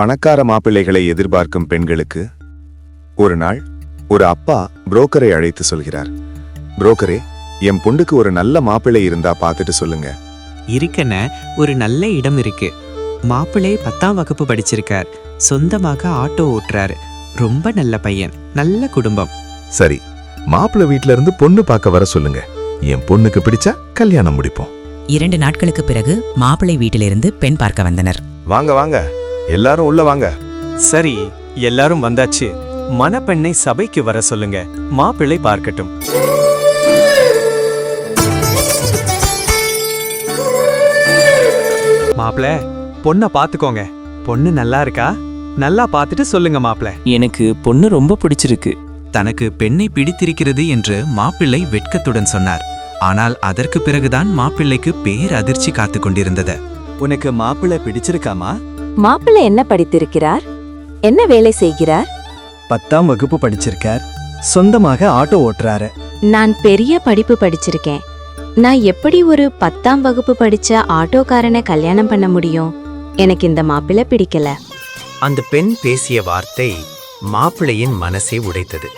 பணக்கார மாப்பிள்ளைகளை எதிர்பார்க்கும் பெண்களுக்கு ஒரு நாள் ஒரு அப்பா புரோக்கரை அழைத்து சொல்கிறார். புரோக்கரே, என் பொண்ணுக்கு ஒரு நல்ல மாப்பிள்ளை இருந்தா பார்த்துட்டு சொல்லுங்க. இருக்கன ஒரு நல்ல இடம் இருக்கு. மாப்பிள்ளை 10ஆம் வகுப்பு படிச்சிருக்கார். சொந்தமாக ஆட்டோ ஓட்டுறாரு. ரொம்ப நல்ல பையன், நல்ல குடும்பம். சரி, மாப்பிள்ளை வீட்ல இருந்து பொண்ணு பார்க்க வர சொல்லுங்க. என் பொண்ணுக்கு பிடிச்சா கல்யாணம் முடிப்போம். 2 நாட்களுக்கு பிறகு மாப்பிள்ளை வீட்டிலிருந்து பெண் பார்க்க வந்தனர். வாங்க வாங்க, எல்லாரும் உள்ள வாங்க. சரி, எல்லாரும் வந்தாச்சு. மணப்பெண்ணை சபைக்கு வர சொல்லுங்க. மாப்பிள்ளை பார்க்கட்டும். மாப்பிள்ள, பொண்ணை பாத்துக்கோங்க. பொண்ணு நல்லா இருக்கா? நல்லா பார்த்துட்டு சொல்லுங்க மாப்பிள்ள. எனக்கு பொண்ணு ரொம்ப பிடிச்சிருக்கு. தனக்கு பெண்ணை பிடித்திருக்கிறது என்று மாப்பிள்ளை வெட்கத்துடன் சொன்னார். ஆனால் அதற்கு பிறகுதான் மாப்பிள்ளைக்கு பேரதிர்ச்சி காத்து கொண்டிருந்தது. உனக்கு மாப்பிள்ளை பிடிச்சிருக்காமா? மாப்பிள்ளை என்ன படித்திருக்கிறார்? என்ன வேலை செய்கிறார்? 10ஆம் வகுப்பு படிச்சிருக்கார். சொந்தமாக ஆட்டோ ஓட்டுறாரு. நான் பெரிய படிப்பு படிச்சிருக்கேன். நான் எப்படி ஒரு 10ஆம் வகுப்பு படிச்ச ஆட்டோக்காரனை கல்யாணம் பண்ண முடியும்? எனக்கு இந்த மாப்பிள்ளை பிடிக்கல. அந்த பெண் பேசிய வார்த்தை மாப்பிள்ளையின் மனசை உடைத்தது.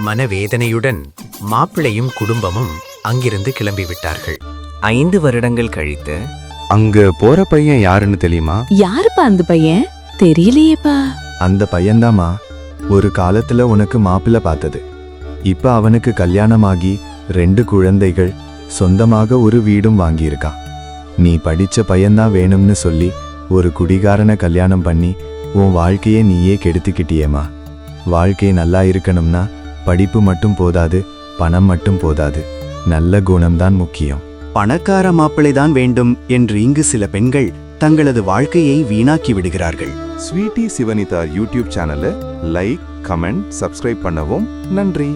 மனவேதனையுடன் மாப்பிள்ளையும் குடும்பமும் அங்கிருந்து கிளம்பிவிட்டார்கள். 5 வருடங்கள் கழித்து அங்க போற பையன் யாருன்னு தெரியுமா? யாருப்பா அந்த பையன்? தெரியலையேப்பா. அந்த பையன்தாமா ஒரு காலத்துல உனக்கு மாப்பிள்ளை பார்த்தது. இப்ப அவனுக்கு கல்யாணமாகி 2 குழந்தைகள், சொந்தமாக ஒரு வீடும் வாங்கியிருக்கான். நீ படிச்ச பையன்தான் வேணும்னு சொல்லி ஒரு குடிகாரனை கல்யாணம் பண்ணி உன் வாழ்க்கையை நீயே கெடுத்துக்கிட்டியேமா. வாழ்க்கை நல்லா இருக்கணும்னா படிப்பு மட்டும் போதாது, பணம் மட்டும் போதாது, நல்ல குணம்தான் முக்கியம். பணக்கார மாப்பிள்ளைதான் வேண்டும் என்று இங்கு சில பெண்கள் தங்களது வாழ்க்கையை வீணாக்கி விடுகிறார்கள். ஸ்வீட்டி சிவனிதா யூடியூப் சேனலை லைக், கமெண்ட், சப்ஸ்கிரைப் பண்ணவும் நன்றி.